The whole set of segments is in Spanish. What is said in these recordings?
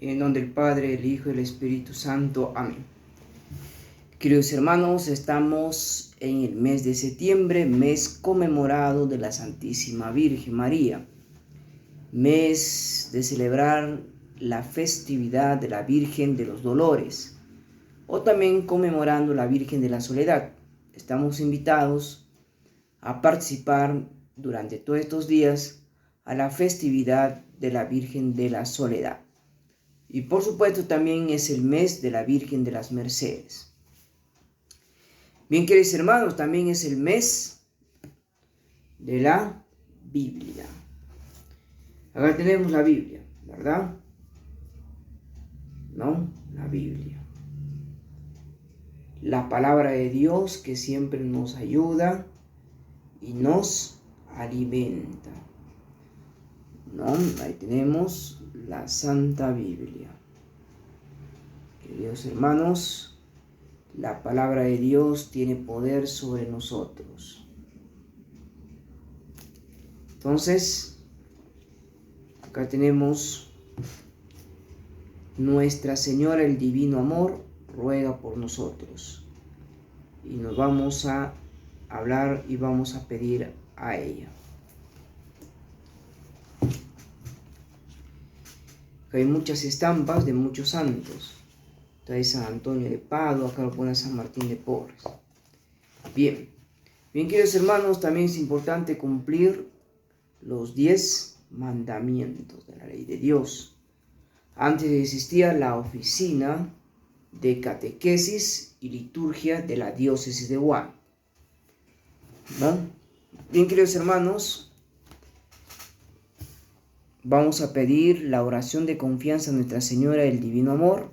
En nombre del Padre, el Hijo y el Espíritu Santo. Amén. Queridos hermanos, estamos en el mes de septiembre, mes conmemorado de la Santísima Virgen María, mes de celebrar la festividad de la Virgen de los Dolores, o también conmemorando la Virgen de la Soledad. Estamos invitados a participar durante todos estos días a la festividad de la Virgen de la Soledad. Y por supuesto también es el mes de la Virgen de las Mercedes. Bien, queridos hermanos, también es el mes de la Biblia. Acá tenemos la Biblia, ¿verdad? ¿No? La Biblia. La palabra de Dios que siempre nos ayuda y nos alimenta. ¿No? Ahí tenemos la Santa Biblia. Queridos hermanos, la palabra de Dios tiene poder sobre nosotros. Entonces, acá tenemos: Nuestra Señora, el Divino Amor, ruega por nosotros. Y nos vamos a hablar y vamos a pedir a ella. Hay muchas estampas de muchos santos. Trae San Antonio de Padua, acá lo pone San Martín de Porres. Bien, queridos hermanos, también es importante cumplir los 10 mandamientos de la ley de Dios. Antes existía la oficina de catequesis y liturgia de la diócesis de Wuhan. ¿No? Bien, queridos hermanos, vamos a pedir la oración de confianza a Nuestra Señora del Divino Amor.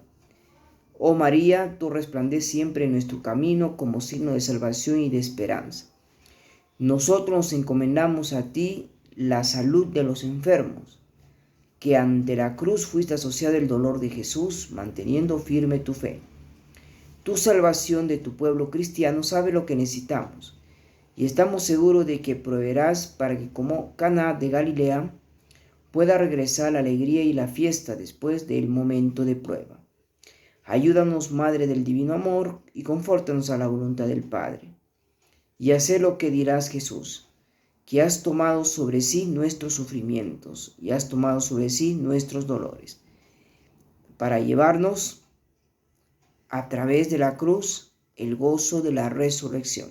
Oh María, tú resplandeces siempre en nuestro camino como signo de salvación y de esperanza. Nosotros nos encomendamos a ti la salud de los enfermos, que ante la cruz fuiste asociado al dolor de Jesús, manteniendo firme tu fe. Tu salvación de tu pueblo cristiano sabe lo que necesitamos, y estamos seguros de que proveerás para que, como Caná de Galilea, pueda regresar la alegría y la fiesta después del momento de prueba. Ayúdanos, Madre del Divino Amor, y confórtanos a la voluntad del Padre. Y haz lo que dirás, Jesús, que has tomado sobre sí nuestros sufrimientos y has tomado sobre sí nuestros dolores, para llevarnos a través de la cruz el gozo de la resurrección.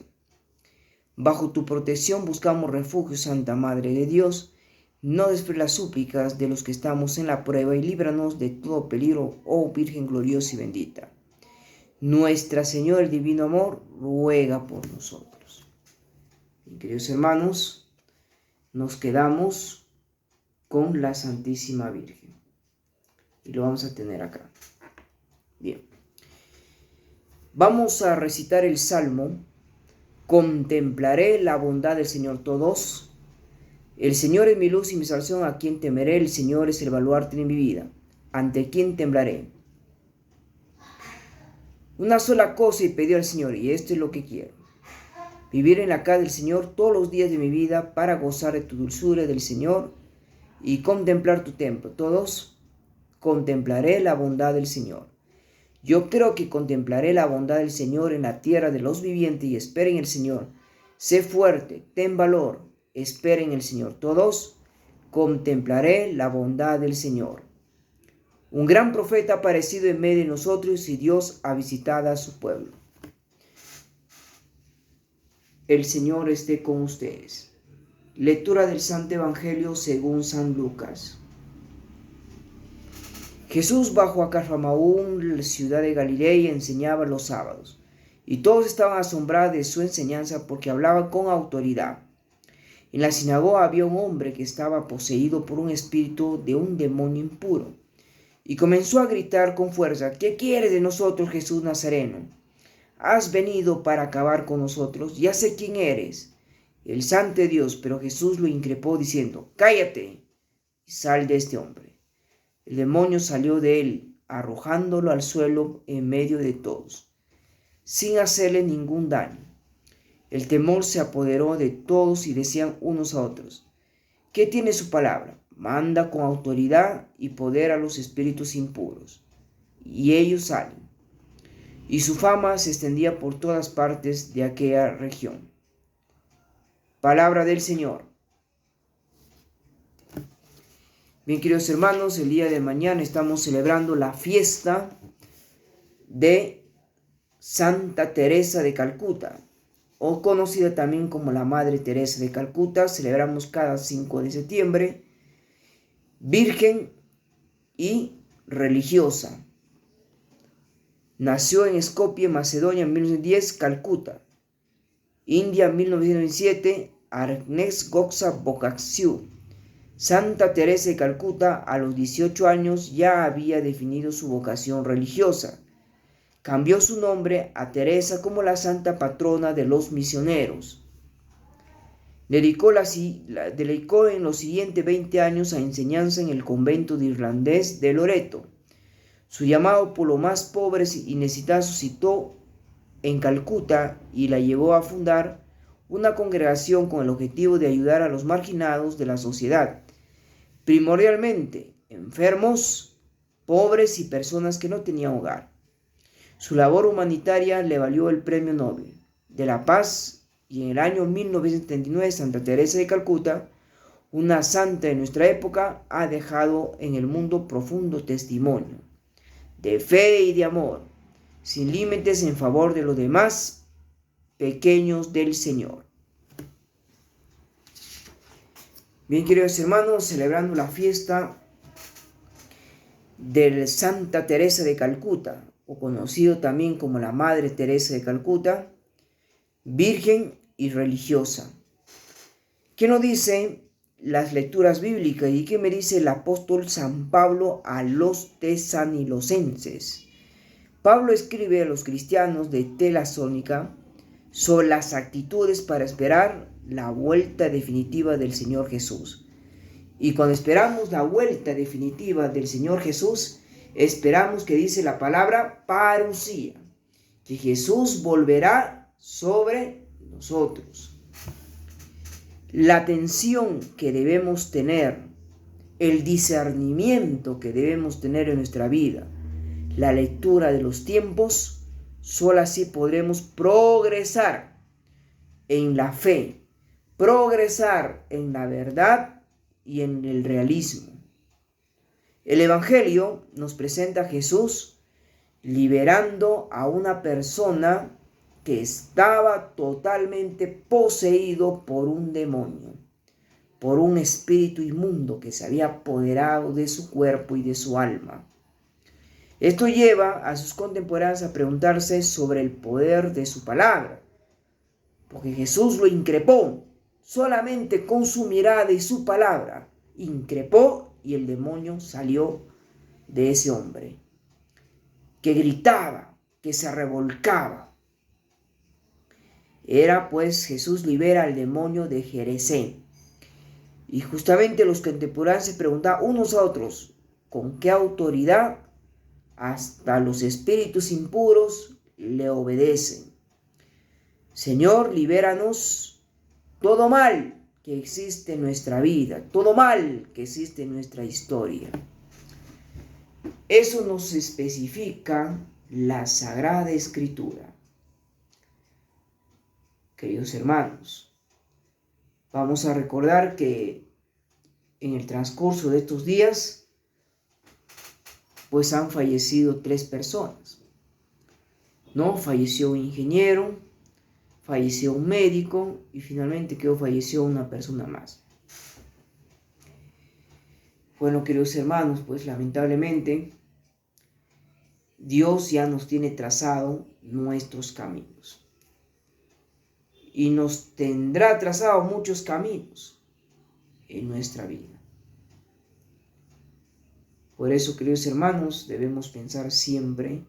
Bajo tu protección buscamos refugio, Santa Madre de Dios. No despres las súplicas de los que estamos en la prueba y líbranos de todo peligro, oh Virgen gloriosa y bendita. Nuestra Señora, el Divino Amor, ruega por nosotros. Bien, queridos hermanos, nos quedamos con la Santísima Virgen. Y lo vamos a tener acá. Bien. Vamos a recitar el Salmo. Contemplaré la bondad del Señor todos. El Señor es mi luz y mi salvación, ¿a quién temeré? El Señor es el baluarte de mi vida, ¿ante quién temblaré? Una sola cosa he pedido al Señor, y esto es lo que quiero: vivir en la casa del Señor todos los días de mi vida, para gozar de tu dulzura del Señor y contemplar tu templo. Todos, contemplaré la bondad del Señor. Yo creo que contemplaré la bondad del Señor en la tierra de los vivientes, y espera en el Señor. Sé fuerte, ten valor, espera en el Señor. Todos, contemplaré la bondad del Señor. Un gran profeta ha aparecido en medio de nosotros, y Dios ha visitado a su pueblo. El Señor esté con ustedes. Lectura del Santo Evangelio según San Lucas. Jesús bajó a Cafarnaúm, la ciudad de Galilea, y enseñaba los sábados. Y todos estaban asombrados de su enseñanza, porque hablaba con autoridad. En la sinagoga había un hombre que estaba poseído por un espíritu de un demonio impuro, y comenzó a gritar con fuerza: ¿Qué quieres de nosotros, Jesús Nazareno? ¿Has venido para acabar con nosotros? Ya sé quién eres, el Santo de Dios. Pero Jesús lo increpó diciendo: cállate y sal de este hombre. El demonio salió de él, arrojándolo al suelo en medio de todos, sin hacerle ningún daño. El temor se apoderó de todos y decían unos a otros: ¿qué tiene su palabra? manda con autoridad y poder a los espíritus impuros, y ellos salen. Y su fama se extendía por todas partes de aquella región. Palabra del Señor. Bien, queridos hermanos, el día de mañana estamos celebrando la fiesta de Santa Teresa de Calcuta, o conocida también como la Madre Teresa de Calcuta. Celebramos cada 5 de septiembre. Virgen y religiosa. Nació en Skopje, Macedonia, en 1910, Calcuta, India, en 1927, Agnes Goxa Bocaxiu. Santa Teresa de Calcuta a los 18 años ya había definido su vocación religiosa. Cambió su nombre a Teresa como la santa patrona de los misioneros. Dedicó en los siguientes 20 años a enseñanza en el convento de irlandés de Loreto. Su llamado por los más pobres y necesitados suscitó en Calcuta y la llevó a fundar una congregación con el objetivo de ayudar a los marginados de la sociedad, primordialmente enfermos, pobres y personas que no tenían hogar. Su labor humanitaria le valió el Premio Nobel de la Paz, y en el año 1979 Santa Teresa de Calcuta, una santa de nuestra época, ha dejado en el mundo profundo testimonio de fe y de amor, sin límites en favor de los demás pequeños del Señor. Bien, queridos hermanos, celebrando la fiesta de Santa Teresa de Calcuta, o conocido también como la Madre Teresa de Calcuta, virgen y religiosa. ¿Qué nos dicen las lecturas bíblicas y qué me dice el apóstol San Pablo a los tesalonicenses? Pablo escribe a los cristianos de Tesalónica sobre las actitudes para esperar la vuelta definitiva del Señor Jesús. Y cuando esperamos la vuelta definitiva del Señor Jesús, esperamos, que dice la palabra, parusía, que Jesús volverá sobre nosotros. La atención que debemos tener, el discernimiento que debemos tener en nuestra vida, la lectura de los tiempos, solo así podremos progresar en la fe, progresar en la verdad y en el realismo. El Evangelio nos presenta a Jesús liberando a una persona que estaba totalmente poseído por un demonio, por un espíritu inmundo que se había apoderado de su cuerpo y de su alma. Esto lleva a sus contemporáneos a preguntarse sobre el poder de su palabra, porque Jesús lo increpó. Solamente con su mirada y su palabra increpó, y el demonio salió de ese hombre, que gritaba, que se revolcaba. Era pues, Jesús libera al demonio de Jerezé. Y justamente los contemporáneos se preguntaban unos a otros, ¿con qué autoridad hasta los espíritus impuros le obedecen? Señor, libéranos todo mal que existe en nuestra vida, todo mal que existe en nuestra historia. Eso nos especifica la Sagrada Escritura. Queridos hermanos, vamos a recordar que en el transcurso de estos días, pues han fallecido 3 personas, ¿no? Falleció un ingeniero, falleció un médico y finalmente falleció una persona más. Bueno, queridos hermanos, pues lamentablemente Dios ya nos tiene trazado nuestros caminos. Y nos tendrá trazado muchos caminos en nuestra vida. Por eso, queridos hermanos, debemos pensar siempre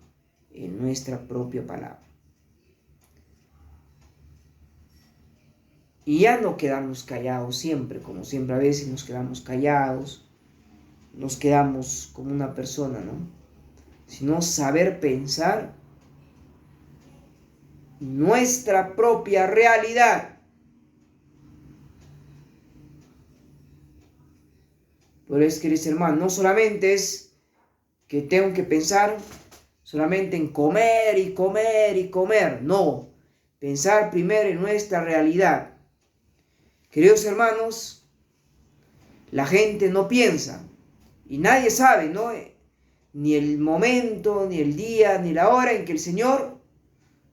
en nuestra propia palabra. Y ya no quedarnos callados siempre, como siempre a veces nos quedamos callados, nos quedamos como una persona, ¿no? Sino saber pensar nuestra propia realidad. Por eso, queridos hermanos, no solamente es que tengo que pensar solamente en comer y comer y comer. No, pensar primero en nuestra realidad. Queridos hermanos, la gente no piensa y nadie sabe, ¿no? Ni el momento, ni el día, ni la hora en que el Señor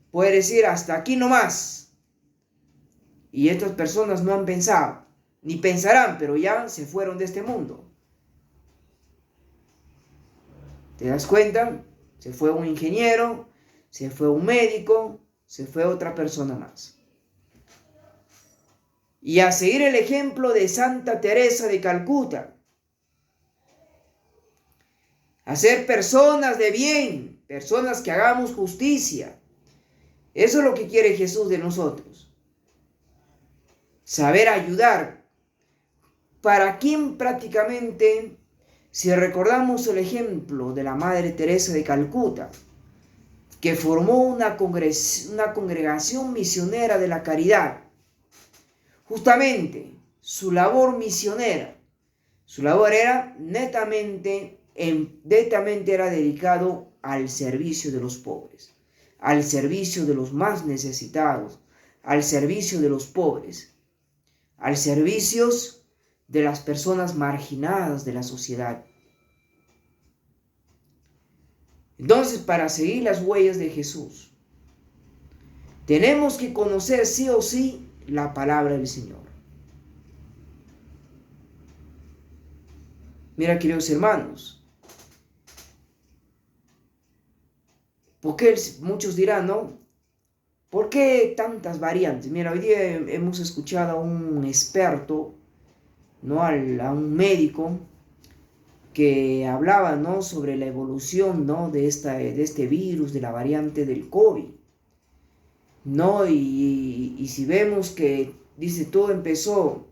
puede decir hasta aquí nomás. Y estas personas no han pensado, ni pensarán, pero ya se fueron de este mundo. ¿Te das cuenta? Se fue un ingeniero, se fue un médico, se fue otra persona más. Y a seguir el ejemplo de Santa Teresa de Calcuta, a ser personas de bien, personas que hagamos justicia. Eso es lo que quiere Jesús de nosotros. Saber ayudar. ¿Para quién prácticamente, si recordamos el ejemplo de la Madre Teresa de Calcuta, que formó una congregación misionera de la caridad? Justamente su labor misionera, su labor era netamente era dedicado al servicio de los pobres, al servicio de los más necesitados, al servicio de los pobres, al servicio de las personas marginadas de la sociedad. Entonces, para seguir las huellas de Jesús, tenemos que conocer sí o sí la palabra del Señor. Mira, queridos hermanos, porque muchos dirán, ¿no? ¿Por qué tantas variantes? Mira, hoy día hemos escuchado a un experto, ¿no? A un médico que hablaba, ¿no? Sobre la evolución, ¿no? de este virus, de la variante del COVID, ¿no? Y si vemos que, dice, todo empezó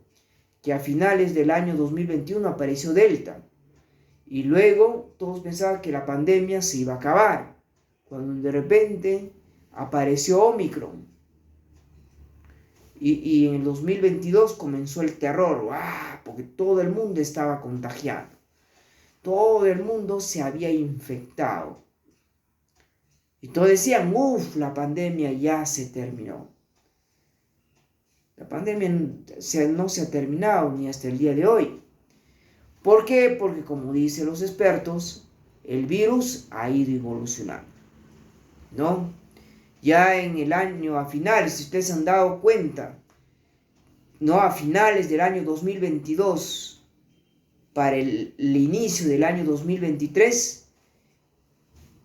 que a finales del año 2021 apareció Delta. Y luego todos pensaban que la pandemia se iba a acabar, cuando de repente apareció Omicron. Y en el 2022 comenzó el terror, porque todo el mundo estaba contagiado. Todo el mundo se había infectado. Y todos decían, la pandemia ya se terminó. La pandemia no se ha terminado ni hasta el día de hoy. ¿Por qué? Porque como dicen los expertos, el virus ha ido evolucionando, ¿no? Ya en el año, a finales, si ustedes se han dado cuenta, ¿no? A finales del año 2022, para el inicio del año 2023,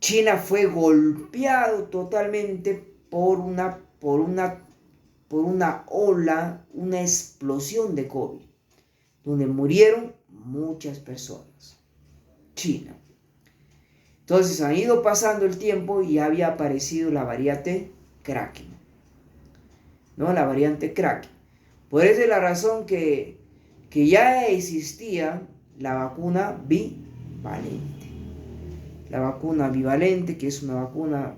China fue golpeado totalmente por una ola, una explosión de COVID, donde murieron muchas personas. China. Entonces han ido pasando el tiempo y había aparecido la variante Kraken, ¿no? La variante Kraken. Por esa es la razón que ya existía la vacuna bivalente. La vacuna bivalente, que es una vacuna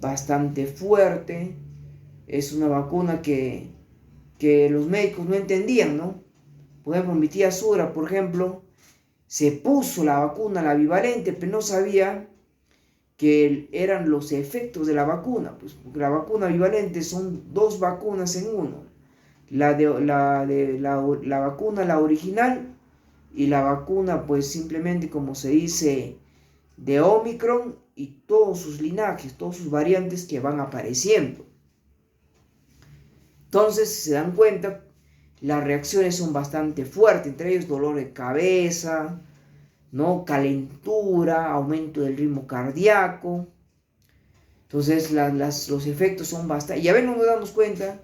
bastante fuerte, es una vacuna que los médicos no entendían, ¿no? Por ejemplo, mi tía Sura, por ejemplo, se puso la vacuna, la bivalente, pero no sabía que eran los efectos de la vacuna, pues porque la vacuna bivalente son dos vacunas en uno. La vacuna, la original, y la vacuna, pues simplemente, como se dice, de Omicron y todos sus linajes, todas sus variantes que van apareciendo. Entonces, si se dan cuenta, las reacciones son bastante fuertes, entre ellos dolor de cabeza, ¿no? Calentura, aumento del ritmo cardíaco. Entonces los efectos son bastante... Y a veces no nos damos cuenta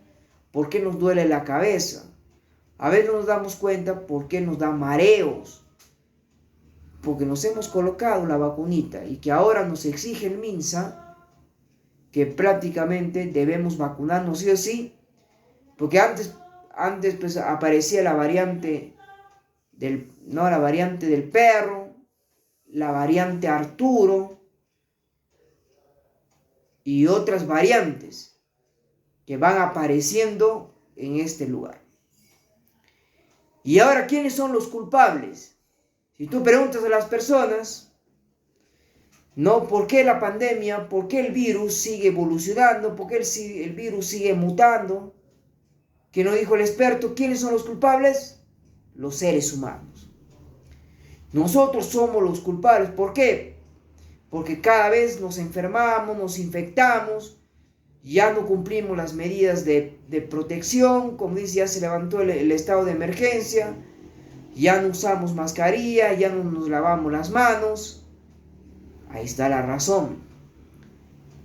por qué nos duele la cabeza. A veces no nos damos cuenta por qué nos da mareos. Porque nos hemos colocado la vacunita y que ahora nos exige el MINSA que prácticamente debemos vacunarnos sí o sí. Porque antes pues aparecía la variante la variante del perro, la variante Arturo y otras variantes que van apareciendo en este lugar. Y ahora, ¿quiénes son los culpables? Si tú preguntas a las personas, ¿no? ¿Por qué la pandemia? ¿Por qué el virus sigue evolucionando? ¿Por qué el virus sigue mutando? ¿Qué nos dijo el experto? ¿Quiénes son los culpables? Los seres humanos. Nosotros somos los culpables. ¿Por qué? Porque cada vez nos enfermamos, nos infectamos, ya no cumplimos las medidas de protección, como dice, ya se levantó el estado de emergencia, ya no usamos mascarilla, ya no nos lavamos las manos. Ahí está la razón,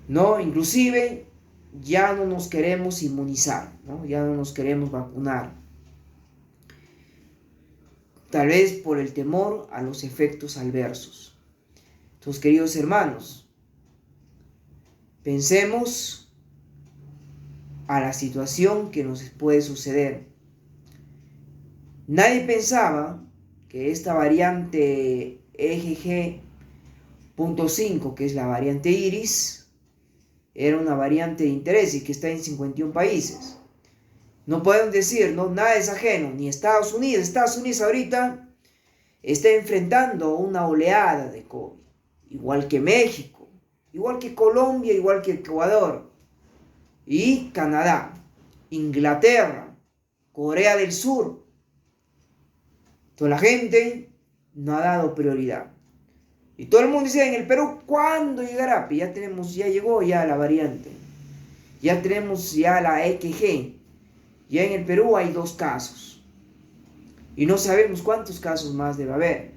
¿no? Inclusive ya no nos queremos inmunizar, ¿no? Ya no nos queremos vacunar. Tal vez por el temor a los efectos adversos. Entonces, queridos hermanos, pensemos a la situación que nos puede suceder. Nadie pensaba que esta variante EGG.5, que es la variante Iris, era una variante de interés y que está en 51 países. No podemos decir, no, nada es ajeno, ni Estados Unidos. Estados Unidos ahorita está enfrentando una oleada de COVID, igual que México, igual que Colombia, igual que Ecuador, y Canadá, Inglaterra, Corea del Sur. Entonces la gente no ha dado prioridad. Y todo el mundo dice, en el Perú, ¿cuándo llegará? Pues ya llegó ya la variante. Ya tenemos ya la EGG. Ya en el Perú hay 2 casos. Y no sabemos cuántos casos más debe haber.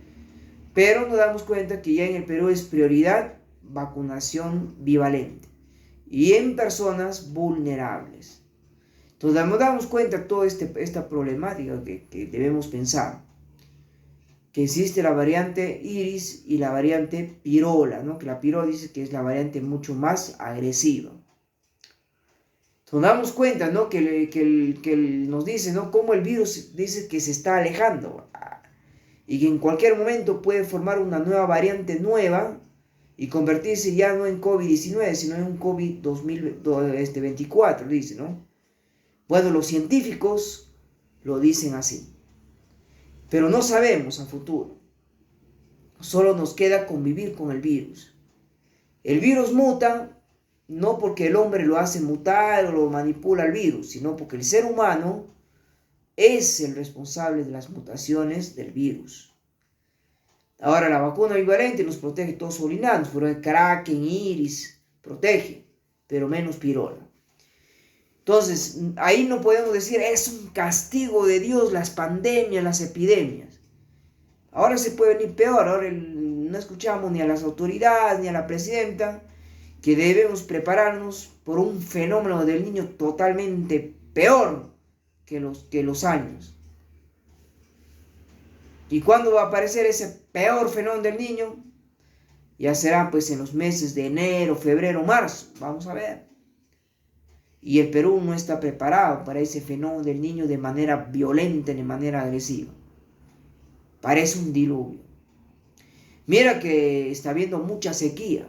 Pero nos damos cuenta que ya en el Perú es prioridad vacunación bivalente. Y en personas vulnerables. Entonces nos damos cuenta de toda esta problemática que debemos pensar. Que existe la variante Iris y la variante Pirola, ¿no? Que la Pirola dice que es la variante mucho más agresiva. Nos damos cuenta, ¿no? Que nos dice, ¿no? Cómo el virus dice que se está alejando y que en cualquier momento puede formar una nueva variante nueva y convertirse ya no en COVID-19, sino en un COVID 2024, dice, ¿no? Bueno, los científicos lo dicen así. Pero no sabemos a futuro. Solo nos queda convivir con el virus. El virus muta no porque el hombre lo hace mutar o lo manipula al virus, sino porque el ser humano es el responsable de las mutaciones del virus. Ahora, la vacuna bivalente nos protege todos orinados, pero el Kraken, Iris, protege, pero menos Pirola. Entonces, ahí no podemos decir, es un castigo de Dios las pandemias, las epidemias. Ahora se puede venir peor, ahora no escuchamos ni a las autoridades, ni a la presidenta, que debemos prepararnos por un fenómeno del niño totalmente peor que los años. ¿Y cuándo va a aparecer ese peor fenómeno del niño? Ya será pues en los meses de enero, febrero, marzo, vamos a ver. Y el Perú no está preparado para ese fenómeno del niño de manera violenta, de manera agresiva. Parece un diluvio. Mira que está habiendo mucha sequía.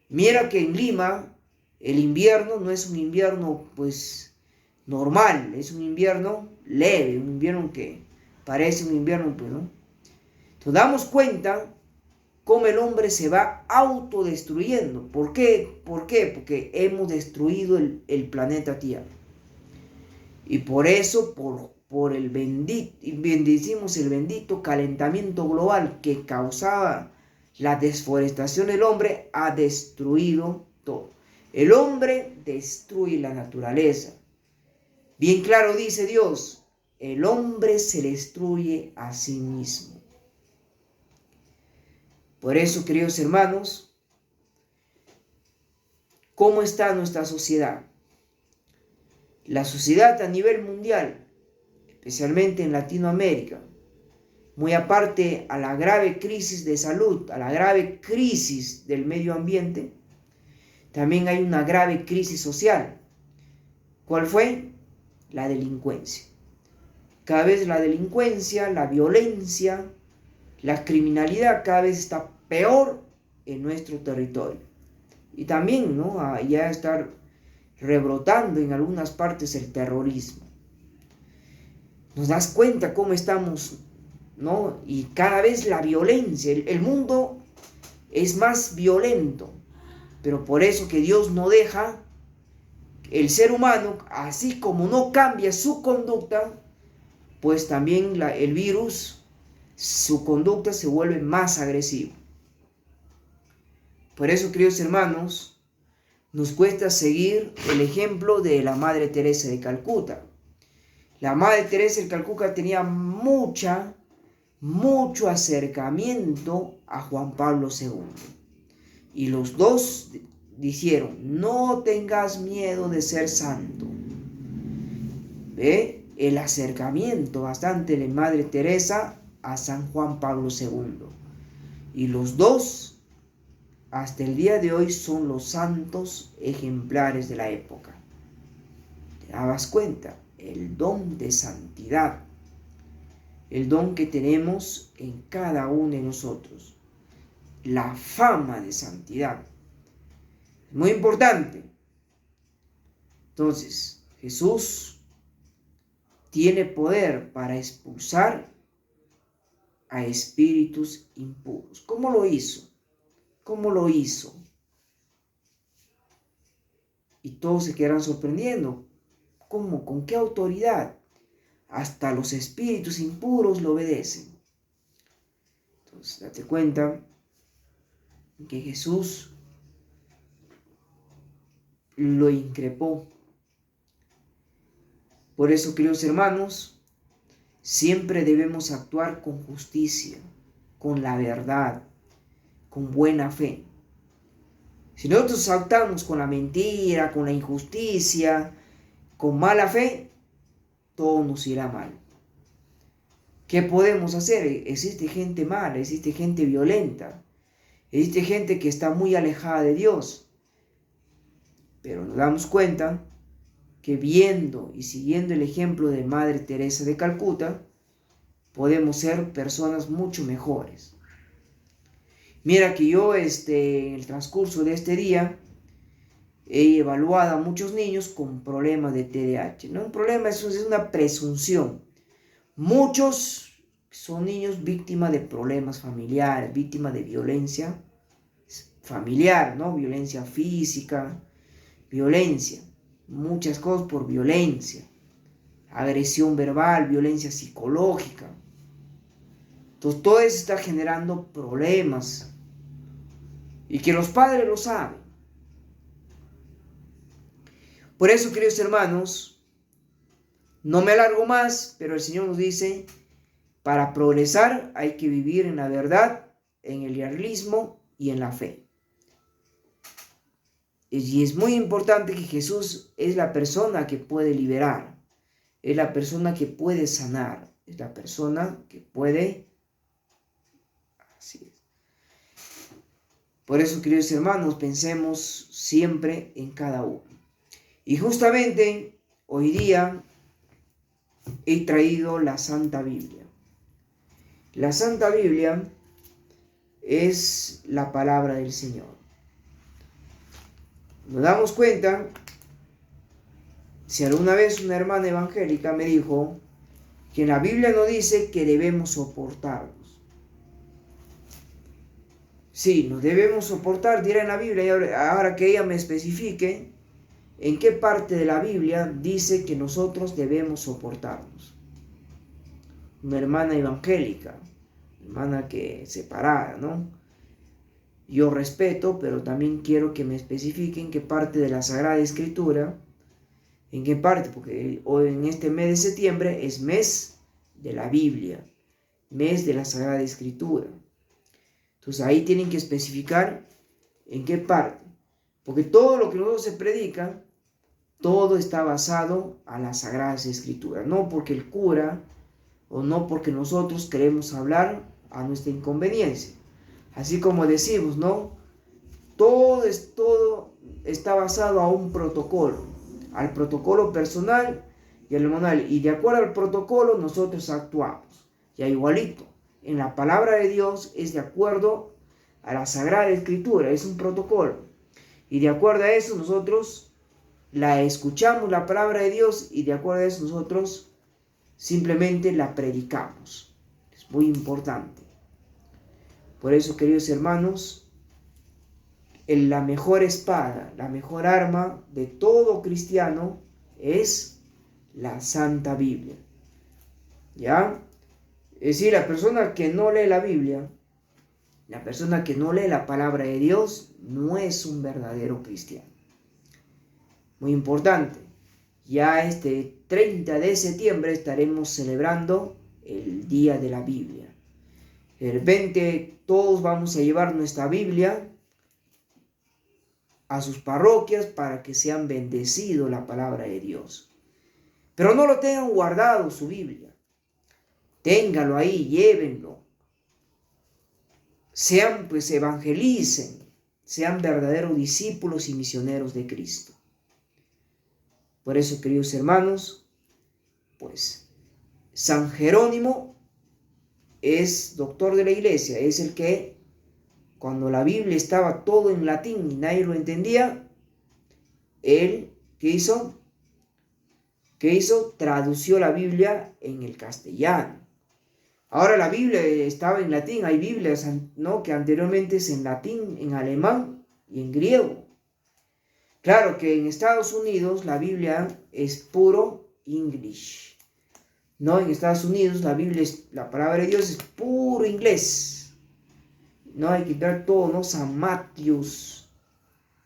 Mira que en Lima el invierno no es un invierno pues normal, es un invierno leve, un invierno que parece un invierno, pues, ¿no? Nos damos cuenta cómo el hombre se va autodestruyendo. ¿Por qué? ¿Por qué? Porque hemos destruido el planeta Tierra. Y por eso, bendecimos el bendito calentamiento global que causaba la desforestación del hombre, ha destruido todo. El hombre destruye la naturaleza. Bien claro dice Dios, el hombre se destruye a sí mismo. Por eso, queridos hermanos, ¿cómo está nuestra sociedad? La sociedad a nivel mundial, especialmente en Latinoamérica, muy aparte a la grave crisis de salud, a la grave crisis del medio ambiente, también hay una grave crisis social. ¿Cuál fue? La delincuencia. Cada vez la delincuencia, la violencia, la criminalidad cada vez está peor en nuestro territorio. Y también, ¿no?, ya está rebrotando en algunas partes el terrorismo. Nos das cuenta cómo estamos, ¿no? Y cada vez la violencia, el mundo es más violento, pero por eso que Dios no deja el ser humano, así como no cambia su conducta, pues también el virus, su conducta se vuelve más agresiva. Por eso, queridos hermanos, nos cuesta seguir el ejemplo de la Madre Teresa de Calcuta. La Madre Teresa de Calcuta tenía mucho acercamiento a Juan Pablo II. Y los dos dijeron, no tengas miedo de ser santo. ¿Ve? El acercamiento bastante de Madre Teresa a San Juan Pablo II. Y los dos, hasta el día de hoy, son los santos ejemplares de la época. ¿Te dabas cuenta? El don de santidad. El don que tenemos en cada uno de nosotros. La fama de santidad. Es muy importante. Entonces, Jesús tiene poder para expulsar a espíritus impuros. ¿Cómo lo hizo? ¿Cómo lo hizo? Y todos se quedan sorprendiendo. ¿Cómo? ¿Con qué autoridad? Hasta los espíritus impuros lo obedecen. Entonces, date cuenta que Jesús lo increpó. Por eso, queridos hermanos, siempre debemos actuar con justicia, con la verdad, con buena fe. Si nosotros actuamos con la mentira, con la injusticia, con mala fe, todo nos irá mal. ¿Qué podemos hacer? Existe gente mala, existe gente violenta, existe gente que está muy alejada de Dios. Pero nos damos cuenta que viendo y siguiendo el ejemplo de Madre Teresa de Calcuta, podemos ser personas mucho mejores. Mira que yo en el transcurso de este día he evaluado a muchos niños con problemas de TDAH. No un problema, eso es una presunción. Muchos son niños víctimas de problemas familiares, víctimas de violencia familiar, ¿no? Violencia física, violencia, muchas cosas por violencia, agresión verbal, violencia psicológica. Entonces todo eso está generando problemas y que los padres lo saben. Por eso, queridos hermanos, no me alargo más, pero el Señor nos dice, para progresar hay que vivir en la verdad, en el realismo y en la fe. Y es muy importante que Jesús es la persona que puede liberar, es la persona que puede sanar, es la persona que puede... Así es. Por eso, queridos hermanos, pensemos siempre en cada uno. Y justamente hoy día he traído la Santa Biblia. La Santa Biblia es la palabra del Señor. Nos damos cuenta, si alguna vez una hermana evangélica me dijo que en la Biblia no dice que debemos soportarnos. Sí, nos debemos soportar, dirá en la Biblia, y ahora que ella me especifique en qué parte de la Biblia dice que nosotros debemos soportarnos. Una hermana evangélica, hermana que separada, ¿no? Yo respeto, pero también quiero que me especifiquen qué parte de la Sagrada Escritura, en qué parte, porque hoy en este mes de septiembre es mes de la Biblia, mes de la Sagrada Escritura. Entonces ahí tienen que especificar en qué parte, porque todo lo que nosotros se predica, todo está basado a las Sagradas Escrituras, no porque el cura o no porque nosotros queremos hablar a nuestra inconveniencia. Así como decimos, ¿no? Todo está basado a un protocolo, al protocolo personal y al manual. Y de acuerdo al protocolo nosotros actuamos. Ya igualito, en la palabra de Dios es de acuerdo a la Sagrada Escritura, es un protocolo. Y de acuerdo a eso nosotros la escuchamos, la palabra de Dios, y de acuerdo a eso nosotros simplemente la predicamos. Es muy importante. Por eso, queridos hermanos, la mejor espada, la mejor arma de todo cristiano es la Santa Biblia. ¿Ya? Es decir, la persona que no lee la Biblia, la persona que no lee la palabra de Dios, no es un verdadero cristiano. Muy importante. Ya este 30 de septiembre estaremos celebrando el Día de la Biblia. De repente todos vamos a llevar nuestra Biblia a sus parroquias para que sean bendecidos la palabra de Dios. Pero no lo tengan guardado su Biblia. Téngalo ahí, llévenlo. Sean, pues, evangelicen, sean verdaderos discípulos y misioneros de Cristo. Por eso, queridos hermanos, pues, San Jerónimo es doctor de la iglesia, es el que, cuando la Biblia estaba todo en latín y nadie lo entendía, él, ¿qué hizo? Tradució la Biblia en el castellano. Ahora la Biblia estaba en latín, hay Biblias, ¿no?, que anteriormente es en latín, en alemán y en griego. Claro que en Estados Unidos la Biblia es puro English, ¿no? En Estados Unidos la Biblia, la palabra de Dios es puro inglés, ¿no? Hay que quitar todo, ¿no? San Mateos,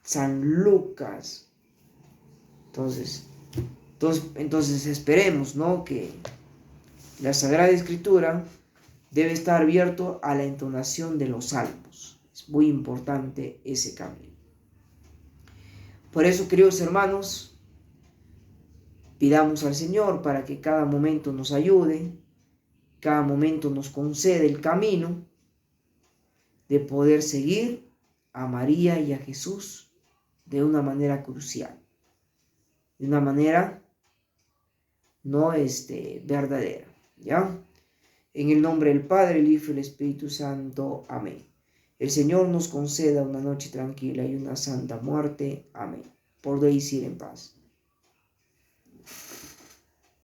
San Lucas. Entonces esperemos, ¿no?, que la Sagrada Escritura debe estar abierto a la entonación de los salmos. Es muy importante ese cambio. Por eso, queridos hermanos, pidamos al Señor para que cada momento nos ayude, cada momento nos conceda el camino de poder seguir a María y a Jesús de una manera crucial, de una manera no verdadera, ¿ya? En el nombre del Padre, el Hijo y el Espíritu Santo. Amén. El Señor nos conceda una noche tranquila y una santa muerte. Amén. Podéis ir en paz.